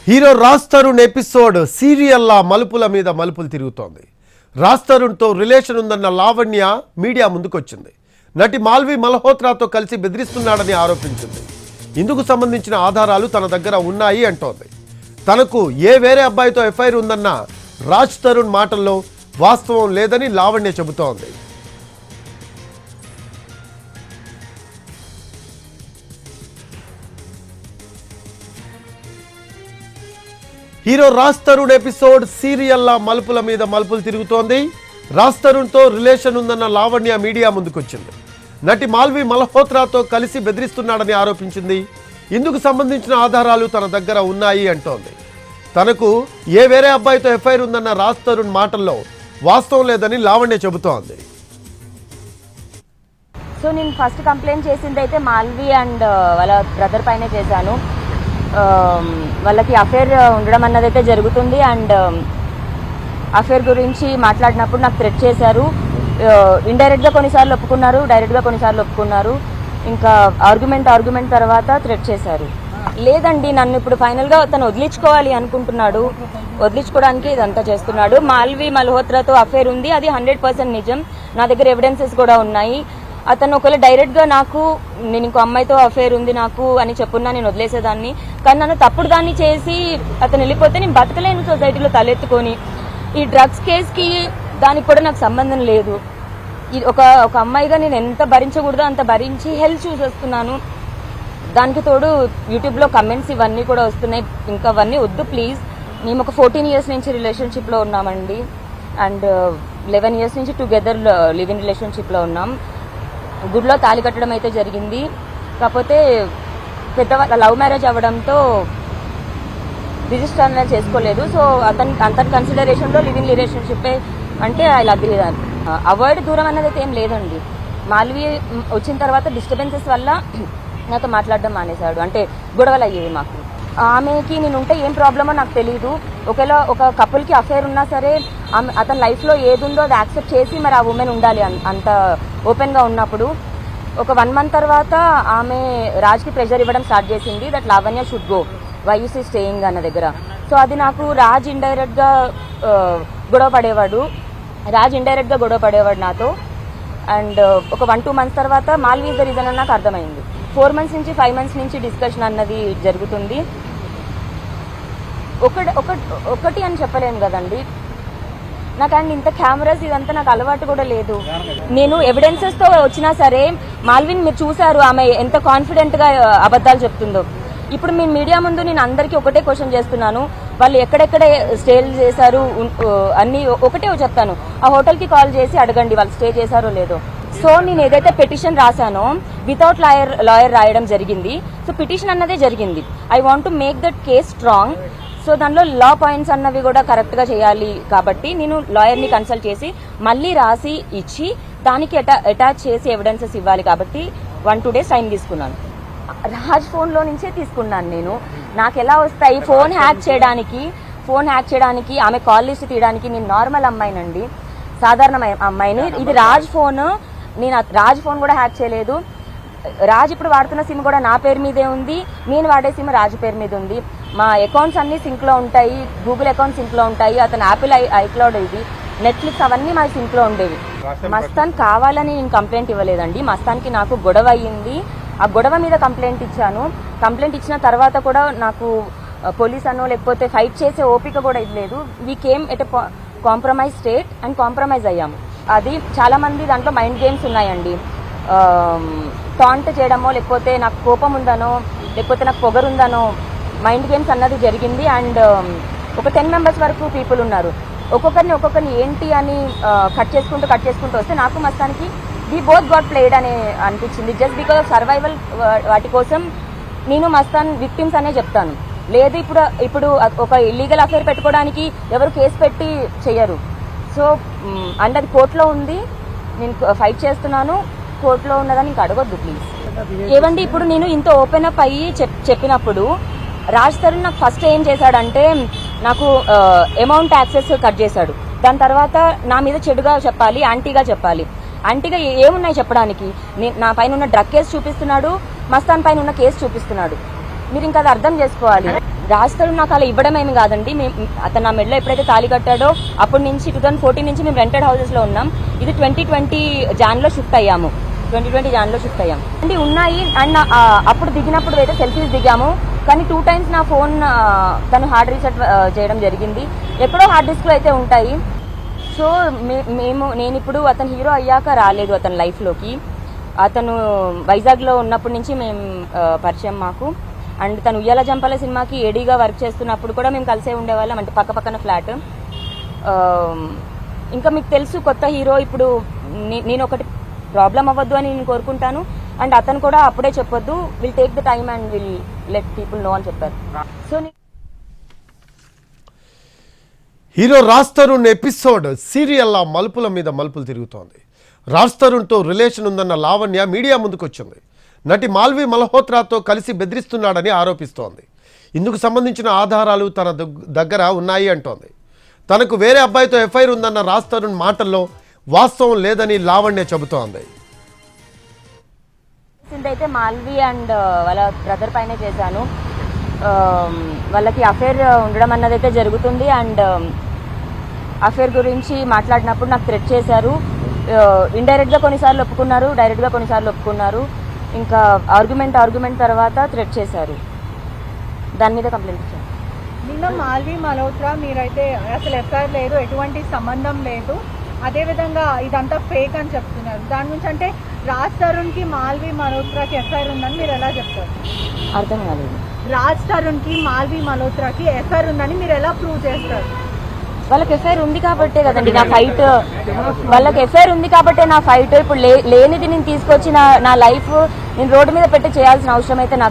Hero Raj Tarun episode సీరియల్లా మలుపుల మీద మలుపులు తిరుగుతోంది. రాజ్ తరుణ్తో రిలేషన్ ఉందన్న లావణ్య మీడియా ముందుకొచ్చింది. నటి మాల్వి మల్హోత్రాతో కలిసి బెదిరిస్తున్నాడని ఆరోపించింది. ఇందుకు సంబంధించిన ఆధారాలు తన దగ్గర ఉన్నాయి అంటోంది. తనకు వేరే అబ్బాయితో ఎఫ్ఐఆర్ ఉందన్న రాజ్ తరుణ్ మాటల్లో వాస్తవం లేదని లావణ్య చెబుతోంది. హీరో రాజ్ తరుణ్ ఎపిసోడ్ సీరియల్లా మలుపుల మీద మలుపులు తిరుగుతోంది. రాజ్ తరుణ్తో రిలేషన్ ఉందన్న లావణ్య మీడియా ముందుకొచ్చింది. నటి మాల్వి మల్హోత్రాతో కలిసి బెదిరిస్తున్నాడని ఆరోపించింది. ఇందుకు సంబంధించిన ఆధారాలు తన దగ్గర ఉన్నాయి అంటోంది. తనకు వేరే అబ్బాయితో ఎఫ్ఐఆర్ ఉందన్న రాజ్ తరుణ్ మాటల్లో వాస్తవం లేదని లావణ్య చెబుతోంది. సో నేను ఫస్ట్ కంప్లైంట్ చేసింది అయితే మాల్వి అండ్ వాళ్ళ బ్రదర్ పైనే చేశాను. వాళ్ళకి అఫేర్ ఉండడం అన్నది అయితే జరుగుతుంది. అండ్ అఫేర్ గురించి మాట్లాడినప్పుడు నాకు థ్రెట్ చేశారు. ఇండైరెక్ట్గా కొన్నిసార్లు ఒప్పుకున్నారు, డైరెక్ట్గా కొన్నిసార్లు ఒప్పుకున్నారు. ఇంకా ఆర్గ్యుమెంట్ తర్వాత థ్రెట్ చేశారు. లేదండి, నన్ను ఇప్పుడు ఫైనల్గా తను వదిలించుకోవాలి అనుకుంటున్నాడు. వదిలించుకోవడానికి ఇదంతా చేస్తున్నాడు. మాల్వి మల్హోత్రాతో అఫేర్ ఉంది, అది 100% నిజం. నా దగ్గర ఎవిడెన్సెస్ కూడా ఉన్నాయి. అతను ఒకవేళ డైరెక్ట్గా నేను ఇంకో అమ్మాయితో అఫేర్ ఉంది నాకు అని చెప్పున్నా నేను వదిలేసేదాన్ని. కానీ నన్ను తప్పుడు దాన్ని చేసి అతను వెళ్ళిపోతే నేను బతకలేను సొసైటీలో తలెత్తుకొని. ఈ డ్రగ్స్ కేసుకి దానికి కూడా నాకు సంబంధం లేదు. ఒక అమ్మాయిగా నేను ఎంత భరించకూడదో అంత భరించి హెల్త్ చూసేస్తున్నాను. దానికి తోడు యూట్యూబ్లో కమెంట్స్ ఇవన్నీ కూడా వస్తున్నాయి. ఇంకా అవన్నీ వద్దు ప్లీజ్. మేము ఒక 14 years నుంచి రిలేషన్షిప్లో ఉన్నామండి. అండ్ 11 years నుంచి టుగెదర్ లివ్ ఇన్ రిలేషన్షిప్లో ఉన్నాం. గుడిలో తాళి కట్టడం అయితే జరిగింది. కాకపోతే పెద్దవాళ్ళ లవ్ మ్యారేజ్ అవ్వడంతో రిజిస్టర్ అనేది చేసుకోలేదు. సో అతని కన్సిడరేషన్లో లివ్ ఇన్ రిలేషన్షిప్ అంటే ఆయన అగ్రీ. అవాయిడ్ దూరం అనేది అయితే ఏం లేదండి. మాల్వి వచ్చిన తర్వాత డిస్టర్బెన్సెస్ వల్ల నాతో మాట్లాడడం మానేశాడు. అంటే గొడవలు అయ్యేవి మాకు. ఆమెకి నేను ఉంటే ఏం ప్రాబ్లమో నాకు తెలియదు. ఒకవేళ ఒక కపుల్కి అఫేర్ ఉన్నా సరే అతని లైఫ్లో ఏది ఉందో అది యాక్సెప్ట్ చేసి మరి ఆ ఉమెన్ ఉండాలి. అంత ఓపెన్గా ఉన్నప్పుడు ఒక 1 month తర్వాత ఆమె రాజ్కి ప్రెషర్ ఇవ్వడం స్టార్ట్ చేసింది. That Lavanya should go, why you see staying అన్న దగ్గర. సో అది నాకు రాజ్ ఇండైరెక్ట్గా గొడవ పడేవాడు నాతో. అండ్ ఒక 1-2 months తర్వాత మాల్వి ఇస్ ద రీజన్ అని నాకు అర్థమైంది. 4 months నుంచి 5 months నుంచి డిస్కషన్ అన్నది జరుగుతుంది. ఒకటి అని చెప్పలేను కదండి. నాకు అండ్ ఇంత కెమెరాస్ ఇదంతా నాకు అలవాటు కూడా లేదు. నేను ఎవిడెన్సెస్తో వచ్చినా సరే మాల్విన్ మీరు చూసారు ఆమె ఎంత కాన్ఫిడెంట్గా అబద్ధాలు చెప్తుందో. ఇప్పుడు మీ మీడియా ముందు నేను అందరికీ ఒకటే క్వశ్చన్ చేస్తున్నాను. వాళ్ళు ఎక్కడెక్కడ స్టేలు చేశారు అన్నీ ఒకటే చెప్తాను. ఆ హోటల్కి కాల్ చేసి అడగండి వాళ్ళు స్టే చేశారో లేదో. సో నేను ఏదైతే పిటిషన్ రాశానో వితౌట్ లాయర్ రాయడం జరిగింది. సో పిటిషన్ అన్నదే జరిగింది. I want to make that case strong. So దానిలో లా పాయింట్స్ అన్నవి కూడా కరెక్ట్గా చేయాలి. కాబట్టి నేను లాయర్ని కన్సల్ట్ చేసి మళ్ళీ రాసి ఇచ్చి దానికి అటాచ్ చేసి ఎవిడెన్సెస్ ఇవ్వాలి. కాబట్టి 1-2 days టైం తీసుకున్నాను. రాజ్ ఫోన్లో నుంచే తీసుకున్నాను నేను. నాకు ఎలా వస్తాయి ఫోన్ హ్యాక్ చేయడానికి ఆమె కాల్ లిస్ట్ తీయడానికి. నేను నార్మల్ అమ్మాయినండి, సాధారణ అమ్మాయిని. ఇది రాజ్ ఫోన్. నేను రాజ్ ఫోన్ కూడా హ్యాక్ చేయలేదు. రాజ్ ఇప్పుడు వాడుతున్న సిమ్ కూడా నా పేరు మీదే ఉంది. నేను వాడే సిమ్ రాజ్ పేరు మీద ఉంది. మా అకౌంట్స్ అన్ని సింక్లో ఉంటాయి. గూగుల్ అకౌంట్ సింక్లో ఉంటాయి. అతను యాపిల్ ఐక్లౌడ్, ఇది నెట్ఫ్లిక్స్ అవన్నీ మా సింక్లో ఉండేవి. మస్తాన్ కావాలని నేను కంప్లైంట్ ఇవ్వలేదండి. మస్తాన్కి నాకు గొడవ అయ్యింది. ఆ గొడవ మీద కంప్లైంట్ ఇచ్చాను. కంప్లైంట్ ఇచ్చిన తర్వాత కూడా నాకు పోలీస్ అనో లేకపోతే ఫైట్ చేసే ఓపిక కూడా ఇవ్వలేదు. We came at a compromise state and compromise అయ్యాము. అది చాలా మంది దాంట్లో మైండ్ గేమ్స్ ఉన్నాయండి. టాంట్ చేయడమో లేకపోతే నాకు కోపం ఉందనో లేకపోతే నాకు పొగరుందనో మైండ్ గేమ్స్ అన్నది జరిగింది. అండ్ ఒక 10 members వరకు పీపుల్ ఉన్నారు. ఒక్కొక్కరిని ఏంటి అని కట్ చేసుకుంటూ వస్తే నాకు మస్తానికి వి బోత్ గాట్ ప్లేడ్ అని అనిపించింది. జస్ట్ బికాజ్ ఆఫ్ సర్వైవల్ వాటి కోసం నేను మస్తాన్ విక్టిమ్స్ అనే చెప్తాను. లేదు ఇప్పుడు ఒక ఇల్లీగల్ అఫేర్ పెట్టుకోవడానికి ఎవరు కేసు పెట్టి చెయ్యరు. సో అండ్ అది కోర్టులో ఉంది. నేను ఫైట్ చేస్తున్నాను. కోర్టులో ఉన్నదని ఇంక అడగొద్దు ప్లీజ్. ఏవండి, ఇప్పుడు నేను ఇంత ఓపెన్ అప్ అయ్యి చెప్పినప్పుడు రాజ్ తరుణ్ నాకు ఫస్ట్ ఏం చేశాడంటే నాకు అమౌంట్ యాక్సెస్ కట్ చేశాడు. దాని తర్వాత నా మీద చెడుగా చెప్పాలి, యాంటీగా చెప్పాలి. యాంటీగా ఏమున్నాయి చెప్పడానికి? నా పైన ఉన్న డ్రగ్ కేసు చూపిస్తున్నాడు, మస్తాన్ పైన ఉన్న కేసు చూపిస్తున్నాడు. మీరు ఇంకా అది అర్థం చేసుకోవాలి. రాస్తారు నాకు అలా ఇవ్వడం ఏమి కాదండి. అతను నా మెడలో ఎప్పుడైతే తాళి కట్టాడో అప్పటి నుంచి 2014 నుంచి మేము రెంటెడ్ హౌసెస్ లో ఉన్నాం. ఇది 2020 జాన్లో షిఫ్ట్ అయ్యాము. 2020 జాన్లో షిఫ్ట్ అయ్యాం అంటే ఉన్నాయి. అండ్ అప్పుడు దిగినప్పుడు అయితే సెల్ఫీస్ దిగాము. కానీ 2 times నా ఫోన్ తను హార్డ్ రీసెట్ చేయడం జరిగింది. ఎప్పుడో హార్డ్ డిస్క్లో అయితే ఉంటాయి. సో నేను ఇప్పుడు అతను హీరో అయ్యాక రాలేదు అతని లైఫ్లోకి. అతను వైజాగ్లో ఉన్నప్పటి నుంచి మేము పరిచయం మాకు. అండ్ తను ఉయ్యాల జంపాల సినిమాకి ఏడీగా వర్క్ చేస్తున్నప్పుడు కూడా మేము కలిసే ఉండేవాళ్ళం, అంటే పక్క పక్కన ఫ్లాట్. ఇంకా మీకు తెలుసు కొత్త హీరో. ఇప్పుడు నేను ఒకటి ప్రాబ్లం అవ్వద్దు అని నేను కోరుకుంటాను. అండ్ అతను కూడా అప్పుడే చెప్పొద్దు, will take the time and will let people know అని చెప్పారు. So hero Raj Tarun episode సీరియల్లా మలుపుల మీద మలుపులు తిరుగుతోంది. రాజ్ తరుణ్తో రిలేషన్ ఉందన్న లావణ్య మీడియా ముందుకొచ్చింది. నటి మాల్వి మల్హోత్రాతో కలిసి బెదిరిస్తున్నాడని ఆరోపిస్తోంది. ఇందుకు సంబంధించిన ఆధారాలు తన దగ్గర ఉన్నాయి అంటోంది. తనకు వేరే అబ్బాయితో ఎఫ్ఐఆర్ ఉందన్న రాజ్ తరుణ్ మాటల్లో వాస్తవం లేదని లావణ్య చెబుతోంది. అయితే మాల్వి అండ్ వాళ్ళ బ్రదర్ పైనే చేశాను. వాళ్ళకి అఫేర్ ఉండడం అన్నది అయితే జరుగుతుంది. అండ్ అఫేర్ గురించి మాట్లాడినప్పుడు నాకు థ్రెట్ చేశారు. ఇండైరెక్ట్గా కొన్నిసార్లు ఒప్పుకున్నారు, డైరెక్ట్గా కొన్నిసార్లు ఒప్పుకున్నారు. ఇంకా ఆర్గ్యుమెంట్ తర్వాత థ్రెట్ చేశారు. దాని మీద కంప్లైంట్ ఇచ్చారు. నిన్న మాల్వి మల్హోత్రా మీరైతే అసలు ఎఫ్ఐఆర్ లేదు, ఎటువంటి సంబంధం లేదు, అదేవిధంగా ఇదంతా ఫేక్ అని చెప్తున్నారు. దాని నుంచి అంటే రాజ్ తరుణ్కి మాల్వి మల్హోత్రాకి ఎఫ్ఐఆర్ ఉందని మీరు ఎలా చెప్తారు? అర్థం కాలేదు. రాజ్ తరుణ్కి మాల్వి మల్హోత్రాకి ఎఫ్ఐఆర్ ఉందని మీరు ఎలా ప్రూవ్ చేస్తారు? వాళ్ళకి ఎఫ్ఐఆర్ ఉంది కాబట్టే కదండి నా ఫైట్. వాళ్ళకి ఎఫ్ఐఆర్ ఉంది కాబట్టే నా ఫైట్. ఇప్పుడు లేనిది నేను తీసుకొచ్చి నా లైఫ్ నేను రోడ్డు మీద పెట్టి చేయాల్సిన అవసరం అయితే నాకు